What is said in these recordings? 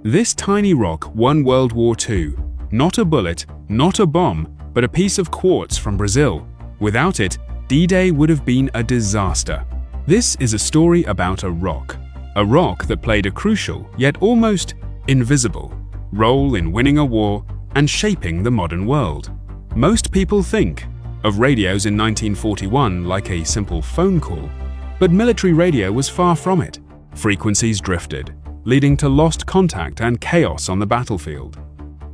This tiny rock won World War II. Not a bullet, not a bomb, but a piece of quartz from Brazil. Without it, D-Day would have been a disaster. This is a story about a rock that played a crucial, yet almost invisible, role in winning a war and shaping the modern world. Most people think of radios in 1941 like a simple phone call, but military radio was far from it. Frequencies drifted, leading to lost contact and chaos on the battlefield.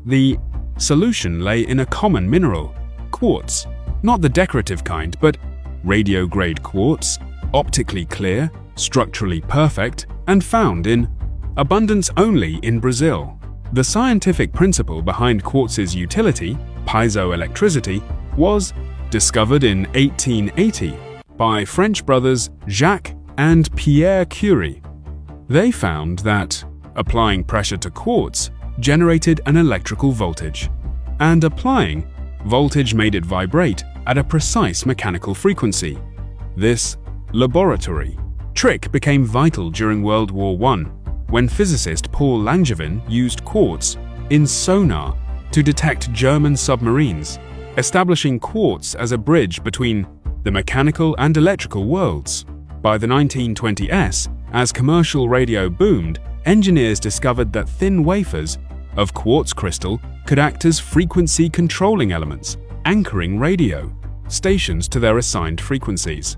The solution lay in a common mineral, quartz. Not the decorative kind, but radio-grade quartz, optically clear, structurally perfect, and found in abundance only in Brazil. The scientific principle behind quartz's utility, piezoelectricity, was discovered in 1880 by French brothers Jacques and Pierre Curie. They found that applying pressure to quartz generated an electrical voltage, and applying voltage made it vibrate at a precise mechanical frequency. This laboratory trick became vital during World War I, when physicist Paul Langevin used quartz in sonar to detect German submarines, establishing quartz as a bridge between the mechanical and electrical worlds. By the 1920s, as commercial radio boomed, engineers discovered that thin wafers of quartz crystal could act as frequency controlling elements, anchoring radio stations to their assigned frequencies.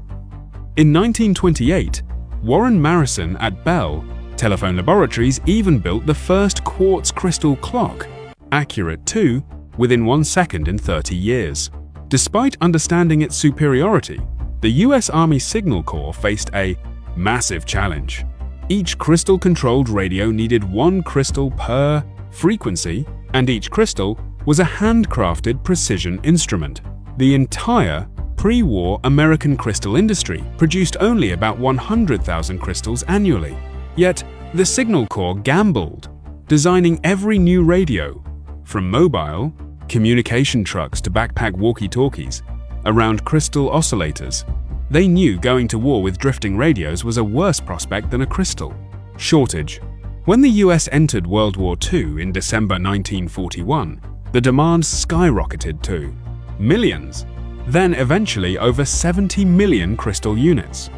In 1928, Warren Marrison at Bell Telephone Laboratories even built the first quartz crystal clock, accurate too, within 1 second in 30 years. Despite understanding its superiority, the US Army Signal Corps faced a massive challenge. Each crystal-controlled radio needed one crystal per frequency, and each crystal was a handcrafted precision instrument. The entire pre-war American crystal industry produced only about 100,000 crystals annually. Yet, the Signal Corps gambled, designing every new radio, from mobile communication trucks to backpack walkie-talkies, around crystal oscillators. They knew going to war with drifting radios was a worse prospect than a crystal shortage. When the US entered World War II in December 1941, the demand skyrocketed to millions, then eventually over 70 million crystal units.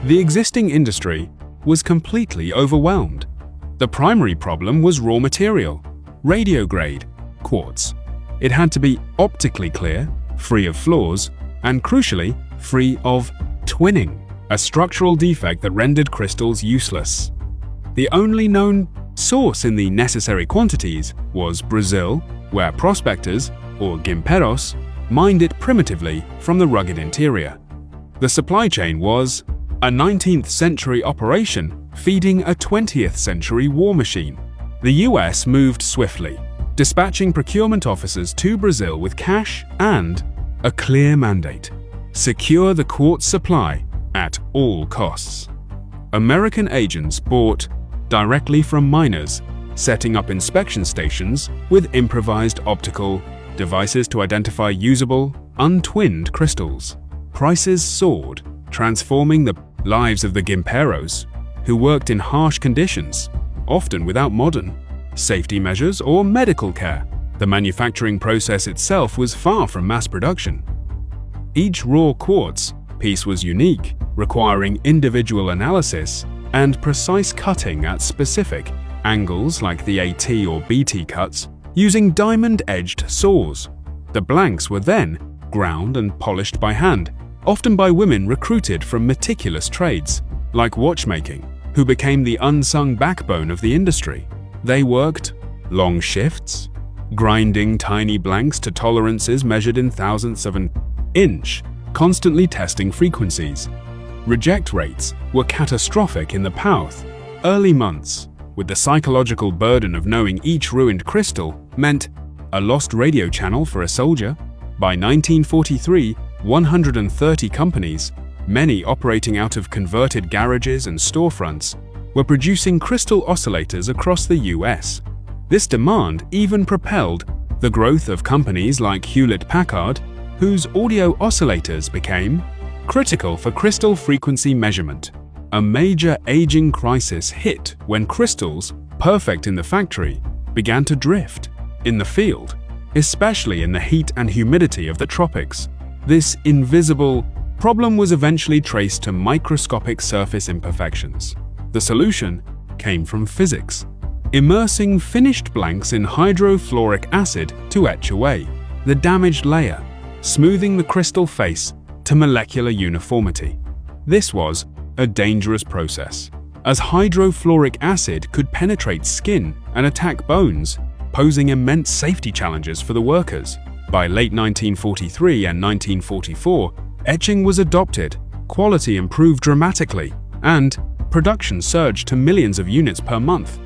The existing industry was completely overwhelmed. The primary problem was raw material, radio-grade quartz. It had to be optically clear, free of flaws, and crucially, free of twinning, a structural defect that rendered crystals useless. The only known source in the necessary quantities was Brazil, where prospectors, or guimpeiros, mined it primitively from the rugged interior. The supply chain was a 19th century operation feeding a 20th century war machine. The US moved swiftly, dispatching procurement officers to Brazil with cash and a clear mandate: secure the quartz supply at all costs. American agents bought directly from miners, setting up inspection stations with improvised optical devices to identify usable, untwinned crystals. Prices soared, transforming the lives of the guimpeiros, who worked in harsh conditions, often without modern safety measures or medical care. The manufacturing process itself was far from mass production. Each raw quartz piece was unique, requiring individual analysis and precise cutting at specific angles like the AT or BT cuts, using diamond-edged saws. The blanks were then ground and polished by hand, often by women recruited from meticulous trades, like watchmaking, who became the unsung backbone of the industry. They worked long shifts, grinding tiny blanks to tolerances measured in thousandths of an inch, constantly testing frequencies. Reject rates were catastrophic in the POUTH. Early months, with the psychological burden of knowing each ruined crystal, meant a lost radio channel for a soldier. By 1943, 130 companies, many operating out of converted garages and storefronts, were producing crystal oscillators across the US. This demand even propelled the growth of companies like Hewlett-Packard, whose audio oscillators became critical for crystal frequency measurement. A major aging crisis hit when crystals perfect in the factory, began to drift in the field, especially in the heat and humidity of the tropics. This invisible problem was eventually traced to microscopic surface imperfections. The solution came from physics, immersing finished blanks in hydrofluoric acid to etch away the damaged layer, smoothing the crystal face to molecular uniformity. This was a dangerous process, as hydrofluoric acid could penetrate skin and attack bones, posing immense safety challenges for the workers. By late 1943 and 1944, etching was adopted, quality improved dramatically, and production surged to millions of units per month.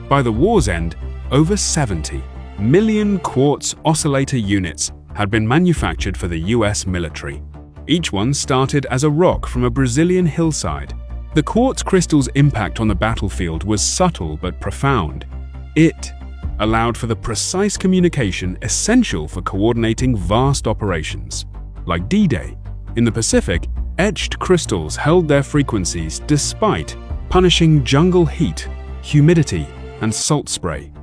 By the war's end, over 70 million quartz oscillator units had been manufactured for the US military. Each one started as a rock from a Brazilian hillside. The quartz crystal's impact on the battlefield was subtle but profound. It allowed for the precise communication essential for coordinating vast operations. Like D-Day, in the Pacific, etched crystals held their frequencies despite punishing jungle heat, humidity, and salt spray.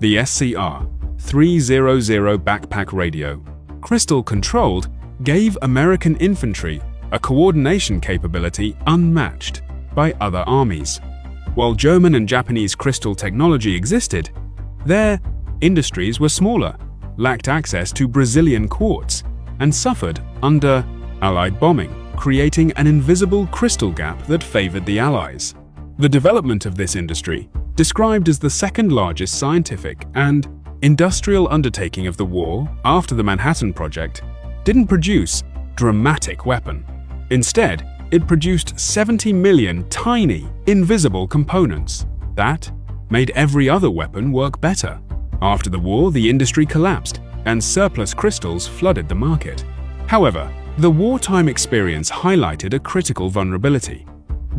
The SCR-300 backpack radio, crystal-controlled, gave American infantry a coordination capability unmatched by other armies. While German and Japanese crystal technology existed, their industries were smaller, lacked access to Brazilian quartz, and suffered under Allied bombing, creating an invisible crystal gap that favored the Allies. The development of this industry, described as the second largest scientific and industrial undertaking of the war after the Manhattan Project, didn't produce a dramatic weapon. Instead, it produced 70 million tiny, invisible components that made every other weapon work better. After the war, the industry collapsed, and surplus crystals flooded the market. However, the wartime experience highlighted a critical vulnerability: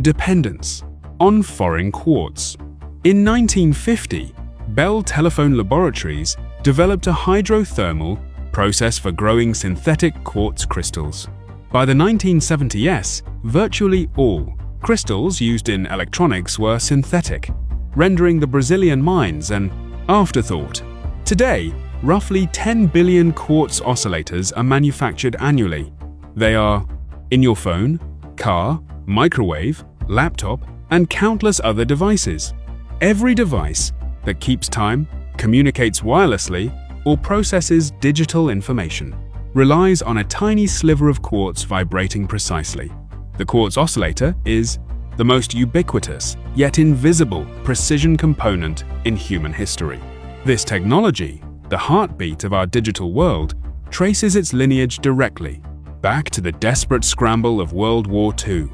dependence on foreign quartz. In 1950, Bell Telephone Laboratories developed a hydrothermal process for growing synthetic quartz crystals. By the 1970s, virtually all crystals used in electronics were synthetic, rendering the Brazilian mines an afterthought. Today, roughly 10 billion quartz oscillators are manufactured annually. They are in your phone, car, microwave, laptop, and countless other devices. Every device that keeps time, communicates wirelessly, or processes digital information relies on a tiny sliver of quartz vibrating precisely. The quartz oscillator is the most ubiquitous, yet invisible, precision component in human history. This technology, the heartbeat of our digital world, traces its lineage directly back to the desperate scramble of World War II.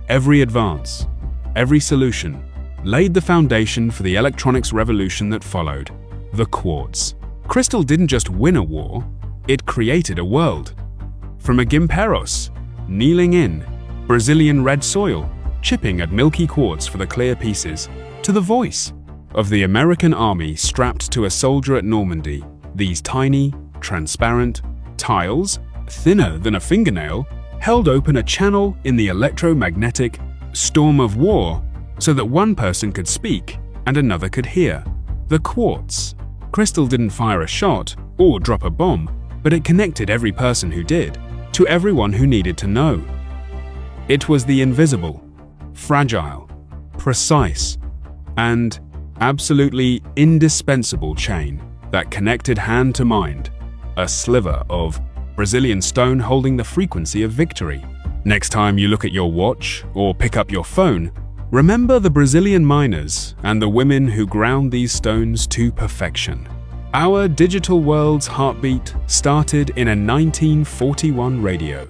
Every advance, every solution, laid the foundation for the electronics revolution that followed: the quartz. Crystal didn't just win a war, it created a world. From a Gimperos, kneeling in Brazilian red soil, chipping at milky quartz for the clear pieces, to the voice of the American army strapped to a soldier at Normandy, these tiny, transparent tiles, thinner than a fingernail, held open a channel in the electromagnetic storm of war so that one person could speak and another could hear. The quartz crystal didn't fire a shot or drop a bomb, but it connected every person who did to everyone who needed to know. It was the invisible, fragile, precise, and absolutely indispensable chain that connected hand to mind, a sliver of Brazilian stone holding the frequency of victory. Next time you look at your watch or pick up your phone, remember the Brazilian miners and the women who ground these stones to perfection. Our digital world's heartbeat started in a 1941 radio.